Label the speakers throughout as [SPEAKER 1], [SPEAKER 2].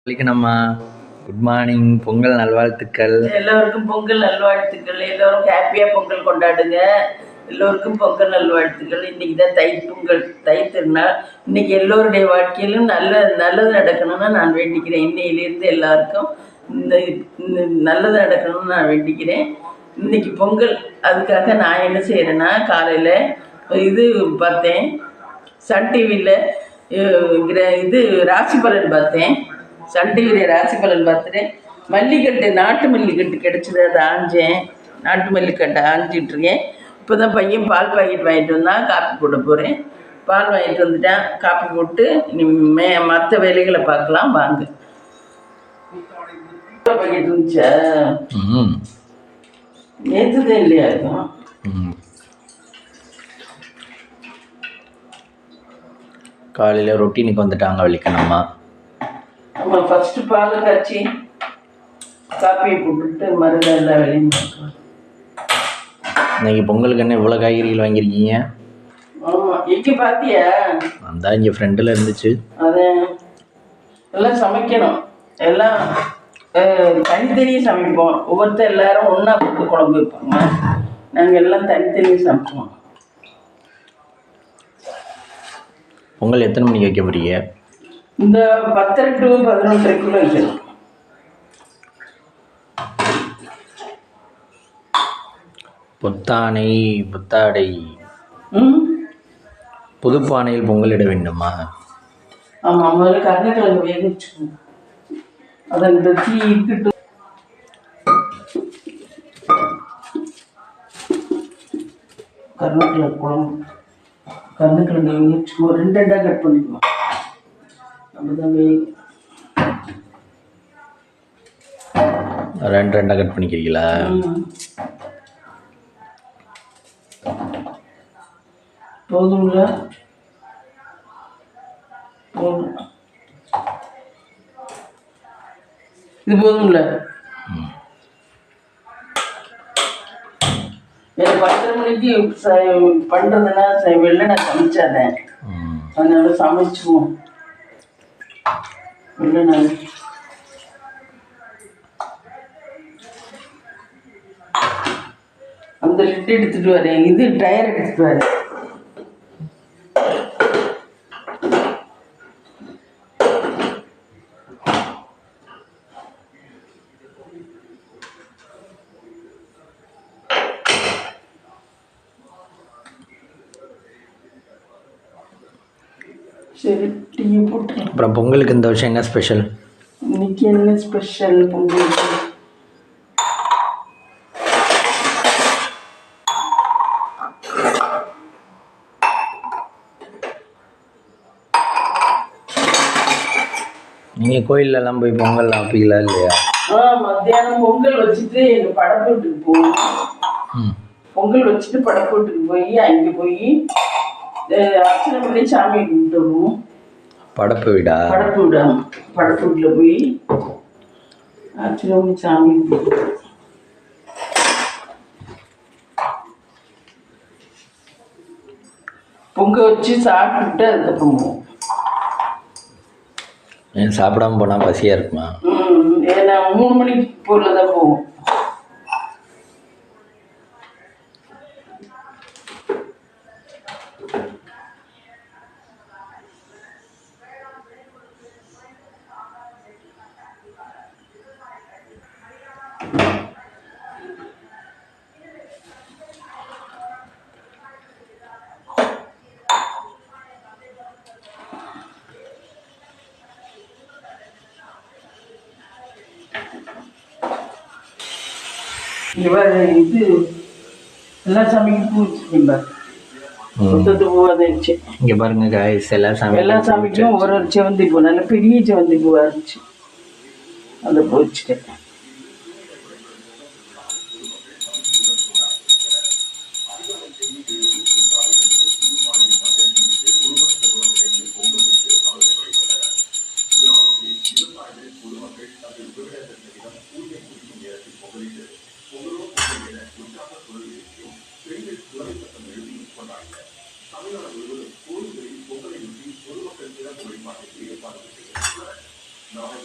[SPEAKER 1] நம்ம good morning, Pongal நல்வாழ்த்துக்கள்.
[SPEAKER 2] எல்லோருக்கும் பொங்கல் நல்வாழ்த்துக்கள். எல்லோரும் ஹாப்பியாக பொங்கல் கொண்டாடுங்க. எல்லோருக்கும் பொங்கல் நல்வாழ்த்துக்கள். இன்றைக்கி தான் தைப்பொங்கல், தை திருநாள். இன்றைக்கி எல்லோருடைய வாழ்க்கையிலும் நல்லது நடக்கணும்னு நான் வேண்டிக்கிறேன். இன்னையிலேருந்து எல்லாருக்கும் இந்த நல்லது நடக்கணும்னு நான் வேண்டிக்கிறேன். இன்றைக்கி பொங்கல், அதுக்காக நான் என்ன செய்கிறேன்னா, காலையில் இது பார்த்தேன், சன் டிவியில் இது ராசி பலன் பார்த்தேன். சன் டிவியில் ராசி பலன் பார்த்துட்டு மல்லிகட்டு, நாட்டு மல்லிகட்டு கிடச்சிது. அதை ஆஞ்சேன். நாட்டு மல்லிகட்டை ஆஞ்சிட்ருக்கேன். இப்போ தான் பையன் பால் பாக்கெட் வாங்கிட்டு வந்தான், காப்பி போட போகிறேன். பால் வாங்கிட்டு வந்துட்டேன், காப்பி போட்டு மற்ற வேலைகளை பார்க்கலாம் வாங்க. பாக்கெட் இருந்துச்சா? நேற்றுதான் இல்லையா இருக்கும்.
[SPEAKER 1] காலையில் ரொட்டீனுக்கு வந்துட்டாங்க வலிக்கணுமா?
[SPEAKER 2] ஆமாம், ஃபஸ்ட்டு பால் காய்ச்சி காப்பியை போட்டுட்டு மறுநாள் எல்லா வேலையும் பார்க்கலாம்.
[SPEAKER 1] இன்னைக்கு பொங்கலுக்கு என்ன இவ்வளோ காய்கறிகள் வாங்கியிருக்கீங்க?
[SPEAKER 2] ஆமாம், எங்கே பார்த்தியா?
[SPEAKER 1] அந்த இங்கே ஃப்ரெண்டில் இருந்துச்சு.
[SPEAKER 2] அதை எல்லாம் சமைக்கணும். எல்லாம் தனித்தனியாக சமைப்போம். ஒவ்வொருத்தர் எல்லாரும் ஒன்றா போட்டு குழம்பு வைப்பாங்க. நாங்கள் எல்லாம் தனித்தனியாக சமைப்போம்.
[SPEAKER 1] பொங்கல் எத்தனை மணிக்கு வைக்க போறீங்க?
[SPEAKER 2] இந்த 10 to 11 வைக்கணும்.
[SPEAKER 1] புத்தாடை புதுப்பானையில் பொங்கலிட வேண்டுமா?
[SPEAKER 2] ஆமாம், முதல்ல கருணக்கிழங்கு வேக வச்சுக்கணும். அதை இந்த தீ இக்கிட்டு கருணக்கிழங்கு குழம்பு, கருணக்கிழங்கு வேக வச்சுக்குவோம். 2 கட் பண்ணிக்குவோம். அப்படிதான்
[SPEAKER 1] ரெண்டா கட் பண்ணிக்கிறீங்களா?
[SPEAKER 2] போதும்ல, போதும். இது போதும்ல. எனக்கு 10 மணிக்கு பண்ணுறதுன்னா வெளில நான் சமைச்சாதேன். அதனால சமைச்சுவோம். வெளில நான் அந்த லிட்டு எடுத்துகிட்டு வரேன். இது டயர் எடுத்துகிட்டு வரேன். சரி, டீ போட்டு.
[SPEAKER 1] அப்புறம் பொங்கலுக்கு இந்த வருஷம் என்ன ஸ்பெஷல்?
[SPEAKER 2] இன்னைக்கு என்ன ஸ்பெஷல் பொங்கலுக்கு?
[SPEAKER 1] நீங்கள் கோயிலெல்லாம் போய் பொங்கல் ஆப்பீங்களா இல்லையா?
[SPEAKER 2] மத்தியானம் பொங்கல் வச்சுட்டு எங்கள் படப்போட்டுக்கு போவோம். பொங்கல் வச்சுட்டு படப்போட்டுக்கு போய் அங்கே போய் அர்ச்சனை பண்ணி சாமி கும்பிட்டு வருவோம்.
[SPEAKER 1] படப்பு வீடா?
[SPEAKER 2] படப்பு வீடா? படப்பு வீட்டில் போய் அர்ச்சனை பண்ணி சாமி கும்பிட்டு பொங்கல் வச்சு சாப்பிட்டுட்டு அதுக்கப்புறம் போவோம்.
[SPEAKER 1] ஏன் சாப்பிடாம போனால் பசியாக இருக்குமா?
[SPEAKER 2] ஏன்னா 3 மணிக்கு போல தான் போவோம். இது எல்லா சாமிக்கும் பூ வச்சுருக்கேன். பூ வந்துருச்சு.
[SPEAKER 1] இங்கே பாருங்க காய்ஸ், எல்லா
[SPEAKER 2] சாமிக்கும் ஒரு செவந்தி பூ, நல்ல பெரிய செவந்தி பூவாக இருந்துச்சு. அதை பூ வச்சுட்டேன். தமிழ்நாடு முழுவதும் கோயில்களில் பொங்கலை ஒட்டி பொதுமக்கள் சிறப்பு வழிபாட்டிற்கு ஏற்பாடு செய்யப்பட்டுள்ளன. நாளை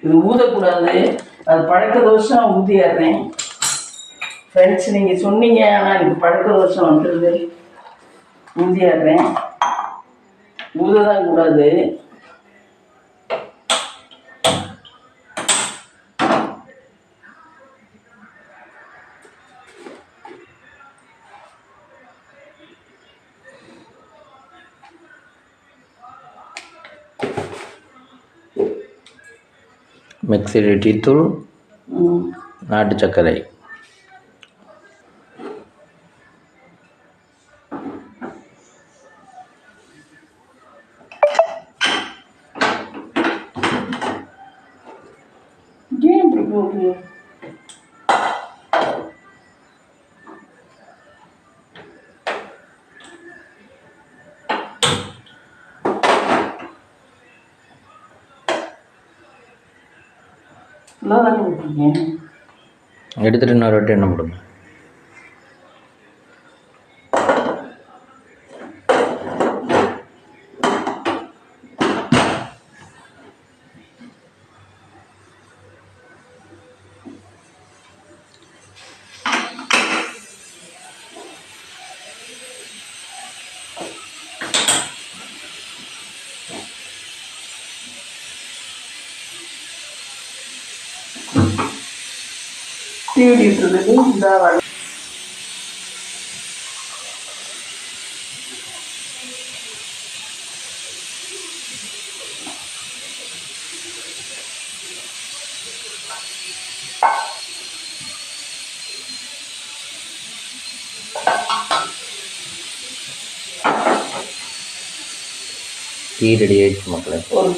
[SPEAKER 2] இது ஊதக்கூடாது, அது பழக்க தோஷம் ஊதிடுறேன். ஃப்ரெண்ட்ஸ் நீங்கள் சொன்னீங்க, ஆனால் எனக்கு பழக்க தோஷம் வந்துடுது, ஊதிடுறேன். ஊததான் கூடாது.
[SPEAKER 1] மிக்ஸியில் டீத்தூள், நாட்டு சர்க்கரை,
[SPEAKER 2] ஏன் இப்படி போகுது? நல்லா தானே விட்டீங்க.
[SPEAKER 1] எடுத்துகிட்டு இன்னொரு வாட்டி எண்ணெய் போடுங்க.
[SPEAKER 2] தீவிட்டு இந்த
[SPEAKER 1] டீ ரெடி ஆயிடுச்சு மக்களே.
[SPEAKER 2] ஒரு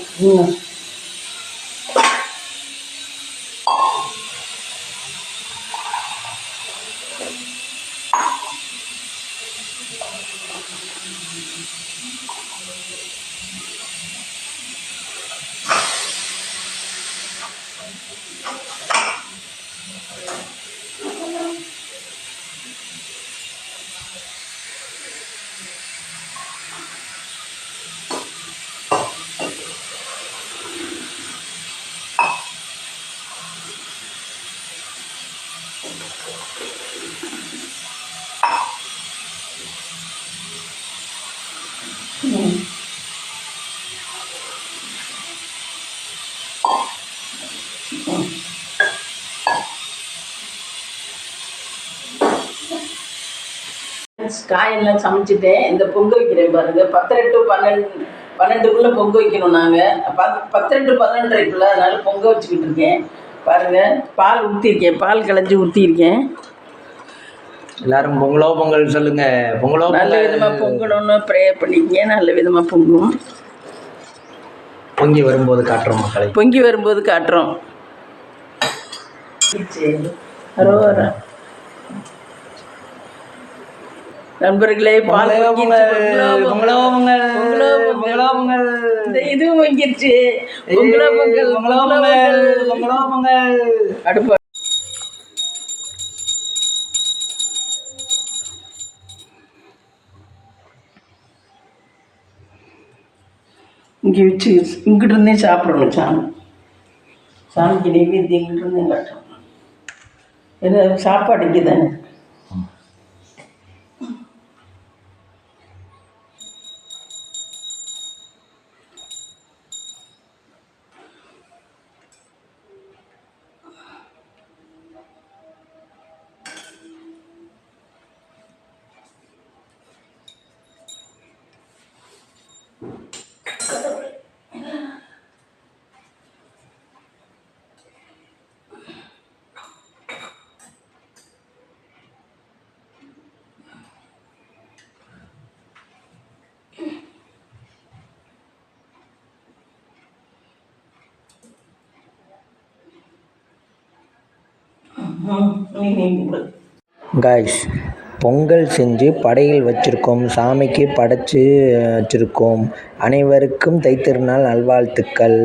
[SPEAKER 2] காயெல்லாம் சமைச்சிட்டேன். இந்த பொங்க வைக்கிறேன் பாருங்க. 10 to 12 பொங்க வைக்கணும். நாங்கள் 10 to 12:30, அதனால பொங்க வச்சுக்கிட்டு இருக்கேன் பாருங்க. பால் ஊற்றிருக்கேன், பால் களைஞ்சி ஊற்றிருக்கேன்.
[SPEAKER 1] எல்லாரும் பொங்கலோ பொங்கல் சொல்லுங்க. பொங்கலோ
[SPEAKER 2] நல்ல விதமாக பொங்கணும்னு ப்ரேயர் பண்ணிக்கங்க. நல்ல விதமாக பொங்கும்.
[SPEAKER 1] பொங்கி வரும்போது காட்டுறோம் மக்களை.
[SPEAKER 2] பொங்கி வரும்போது காட்டுறோம். நண்பர்களே, பால் இதுவும் வாங்கிருச்சு. அடுப்பு இங்கே வச்சு இங்கிட்டு இருந்தே சாப்பிடணும். சாமிக்கு நெய்வேத்தியம் இங்கிட்டு இருந்தே காட்டணும். ஏன்னா சாப்பாடு இங்கே தானே. நீ கும்பிடு.
[SPEAKER 3] காய்ஸ், பொங்கல் செஞ்சு படையல் வச்சுருக்கோம், சாமிக்கு படைச்சி வச்சுருக்கோம். அனைவருக்கும் தைத்திருநாள் நல்வாழ்த்துக்கள்.